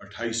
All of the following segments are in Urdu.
28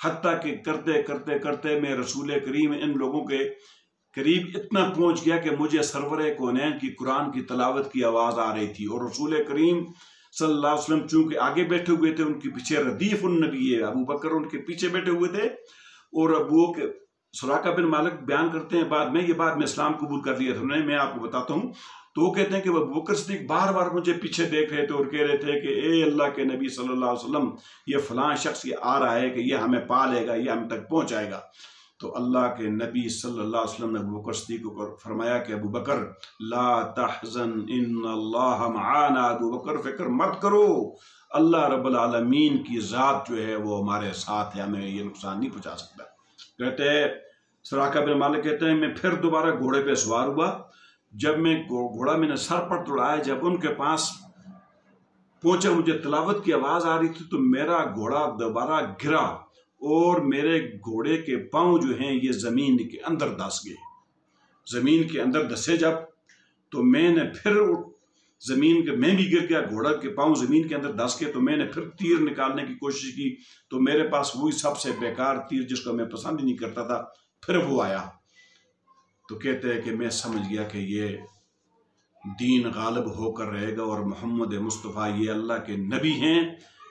حتیٰ کہ کرتے کرتے کرتے میں رسول کریم ان لوگوں کے قریب اتنا پہنچ گیا کہ مجھے سرور کونین کی قرآن کی تلاوت کی آواز آ رہی تھی، اور رسول کریم صلی اللہ علیہ وسلم چونکہ آگے بیٹھے ہوئے تھے، ان کے پیچھے ردیف النبی ہے ابو بکر ان کے پیچھے بیٹھے ہوئے تھے، اور ابو سراقہ بن مالک بیان کرتے ہیں بعد میں، یہ بعد میں اسلام قبول کر لیا تھا میں آپ کو بتاتا ہوں، تو وہ کہتے ہیں کہ ابو بکر صدیق بار بار مجھے پیچھے دیکھ رہے تھے اور کہہ رہے تھے کہ اے اللہ کے نبی صلی اللہ علیہ وسلم، یہ فلاں شخص یہ آ رہا ہے کہ یہ ہمیں پا لے گا، یہ ہم تک پہنچائے گا۔ تو اللہ کے نبی صلی اللہ علیہ وسلم نے ابو بکر صدیق کو فرمایا کہ ابو بکر لا تحزن ان اللہ معانا، ابو بکر فکر مت کرو، اللہ رب العالمین کی ذات جو ہے وہ ہمارے ساتھ ہے، ہمیں یہ نقصان نہیں پہنچا سکتا۔ کہتے ہیں سراقہ بن مالک کہتے ہیں میں پھر دوبارہ گھوڑے پہ سوار ہوا، جب میں گھوڑا میں نے سر پر دوڑایا، جب ان کے پاس پہنچا مجھے تلاوت کی آواز آ رہی تھی تو میرا گھوڑا دوبارہ گرا اور میرے گھوڑے کے پاؤں جو ہیں یہ زمین کے اندر دھس گئے، زمین کے اندر دھسے جب تو میں نے پھر زمین کے میں بھی گر گیا، گھوڑا کے پاؤں زمین کے اندر دھس گئے، تو میں نے پھر تیر نکالنے کی کوشش کی تو میرے پاس وہی سب سے بیکار تیر جس کو میں پسند ہی نہیں کرتا تھا، پھر وہ آیا۔ تو کہتے ہیں کہ میں سمجھ گیا کہ یہ دین غالب ہو کر رہے گا، اور محمد مصطفیٰ یہ اللہ کے نبی ہیں،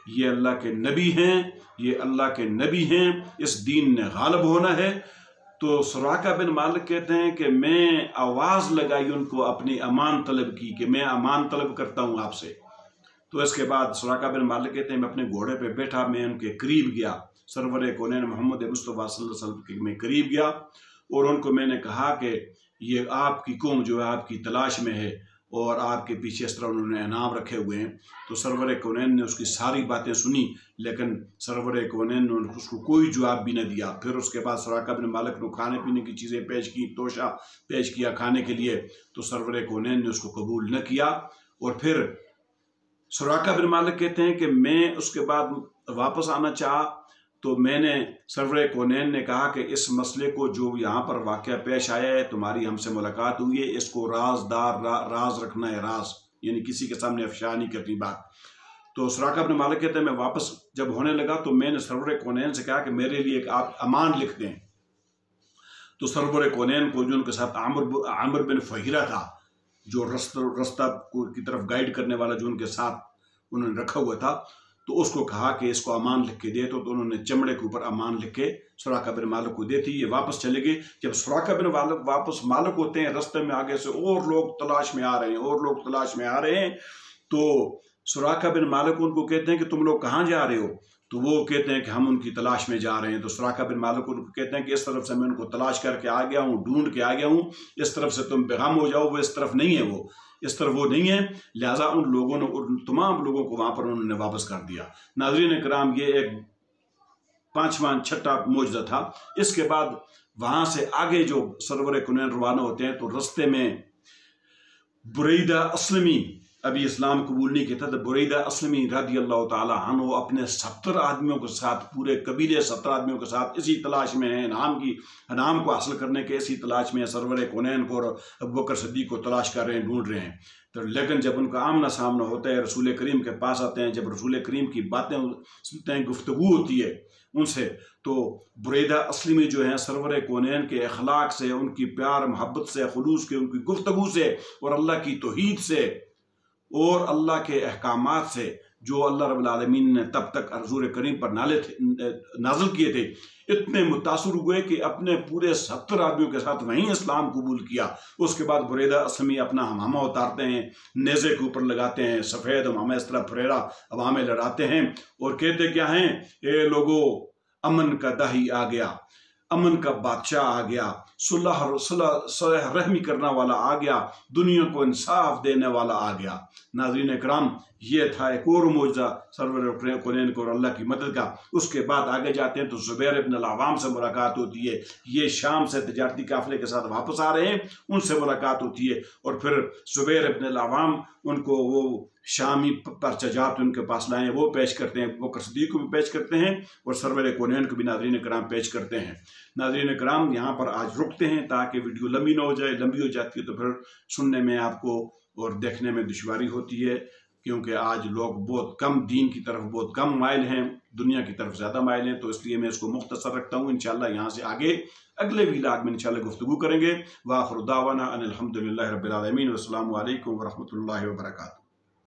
یہ اللہ کے نبی ہیں، یہ اللہ کے نبی ہیں، اس دین نے غالب ہونا ہے۔ تو سراقہ بن مالک کہتے ہیں کہ میں آواز لگائی ان کو اپنی امان طلب کی کہ میں امان طلب کرتا ہوں آپ سے۔ تو اس کے بعد سراقہ بن مالک کہتے ہیں میں اپنے گھوڑے پہ بیٹھا، میں ان کے قریب گیا، سرور کونین محمد مصطفیٰ صلی اللہ علیہ وسلم کے میں قریب گیا، اور ان کو میں نے کہا کہ یہ آپ کی قوم جو ہے آپ کی تلاش میں ہے، اور آپ کے پیچھے اس طرح انہوں نے انعام رکھے ہوئے ہیں۔ تو سرور کونین نے اس کی ساری باتیں سنی، لیکن سرور کونین نے اس کو کوئی جواب بھی نہ دیا۔ پھر اس کے بعد سراقہ بن مالک نے کھانے پینے کی چیزیں پیش کی، توشہ پیش کیا کھانے کے لیے، تو سرور کونین نے اس کو قبول نہ کیا۔ اور پھر سراقہ بن مالک کہتے ہیں کہ میں اس کے بعد واپس آنا چاہا تو میں نے سرور کونین نے کہا کہ اس مسئلے کو جو یہاں پر واقعہ پیش آیا ہے، تمہاری ہم سے ملاقات ہوئی ہے، اس کو راز رکھنا ہے، راز یعنی کسی کے سامنے افشا نہیں کرنی بات۔ تو سراقہ بن مالک کہتے ہیں میں واپس جب ہونے لگا تو میں نے سرور کونین سے کہا کہ میرے لیے ایک آپ امان لکھ دیں۔ تو سرور کونین کو جو ان کے ساتھ عامر بن فہیرہ تھا، جو رستہ کی طرف گائیڈ کرنے والا جو ان کے ساتھ انہوں نے رکھا ہوا تھا، تو اس کو کہا کہ اس کو امان لکھ کے دے، تو انہوں نے چمڑے کے اوپر امان لکھ کے سراقہ بن مالک کو دیتی، یہ واپس چلے گئے۔ جب سراقہ بن مالک واپس مالک ہوتے ہیں، رستے میں آگے سے اور لوگ تلاش میں آ رہے ہیں، اور لوگ تلاش میں آ رہے ہیں، تو سراقہ بن مالک ان کو کہتے ہیں کہ تم لوگ کہاں جا رہے ہو؟ تو وہ کہتے ہیں کہ ہم ان کی تلاش میں جا رہے ہیں۔ تو سراقہ بن مالک ان کو کہتے ہیں کہ اس طرف سے میں ان کو تلاش کر کے آ گیا ہوں، ڈھونڈ کے آ گیا ہوں، اس طرف سے تم بےغم ہو جاؤ، وہ اس طرف نہیں ہے، وہ اس طرف وہ نہیں ہے، لہٰذا ان لوگوں نے ان تمام لوگوں کو وہاں پر انہوں نے واپس کر دیا۔ ناظرین کرام، یہ ایک 5واں چھٹا معجزہ تھا۔ اس کے بعد وہاں سے آگے جو سرور کونین روانہ ہوتے ہیں تو رستے میں بریدہ اسلمی ابھی اسلام قبول نہیں کیا تھا، تو بریدہ اسلمی رضی اللہ تعالی عنہ اپنے 70 آدمیوں کے ساتھ، پورے قبیلے 70 آدمیوں کے ساتھ اسی تلاش میں ہیں، انعام کو حاصل کرنے کے اسی تلاش میں سرور کونین کو اور ابو بکر صدیق کو تلاش کر رہے ہیں، ڈھونڈ رہے ہیں۔ تو لیکن جب ان کا آمنا سامنا ہوتا ہے، رسول کریم کے پاس آتے ہیں، جب رسول کریم کی باتیں سنتے ہیں، گفتگو ہوتی ہے ان سے، تو بریدہ اسلمی جو ہیں سرور کونین کے اخلاق سے، ان کی پیار محبت سے، خلوص کے، ان کی گفتگو سے، اور اللہ کی توحید سے اور اللہ کے احکامات سے جو اللہ رب العالمین نے تب تک رسول کریم پر نازل کیے تھے، اتنے متاثر ہوئے کہ اپنے پورے 70 آدمیوں کے ساتھ وہیں اسلام قبول کیا۔ اس کے بعد بریدہ اسلمی اپنا ہمامہ اتارتے ہیں، نیزے کے اوپر لگاتے ہیں، سفید ہمامہ اس طرح پھریرا ہوا میں لڑاتے ہیں، اور کہتے کیا ہیں، اے لوگو، امن کا داہی آ گیا، امن کا بادشاہ آ گیا، صلح رحمی کرنا والا آ گیا، دنیا کو انصاف دینے والا آ گیا۔ ناظرین اکرام، یہ تھا ایک اور معجزہ سرور کونین کو اور اللہ کی مدد کا۔ اس کے بعد آگے جاتے ہیں تو زبیر ابن العوام سے ملاقات ہوتی ہے، یہ شام سے تجارتی قافلے کے ساتھ واپس آ رہے ہیں، ان سے ملاقات ہوتی ہے، اور پھر زبیر ابن العوام ان کو وہ شامی پرچہ جات ان کے پاس لائیں، وہ پیش کرتے ہیں، ابو بکر صدیق کو بھی پیش کرتے ہیں، اور سرور کونین کو بھی ناظرین کرام پیش کرتے ہیں۔ ناظرین کرام، یہاں پر آج رکتے ہیں تاکہ ویڈیو لمبی نہ ہو جائے، لمبی ہو جاتی ہے تو پھر سننے میں آپ کو اور دیکھنے میں دشواری ہوتی ہے، کیونکہ آج لوگ بہت کم دین کی طرف بہت کم مائل ہیں، دنیا کی طرف زیادہ مائل ہیں، تو اس لیے میں اس کو مختصر رکھتا ہوں. انشاءاللہ یہاں سے آگے اگلے ویلاگ میں انشاءاللہ گفتگو کریں گے. وآخر دعوانا ان الحمدللہ رب العالمین، والسلام علیکم ورحمۃ اللہ وبرکاتہ.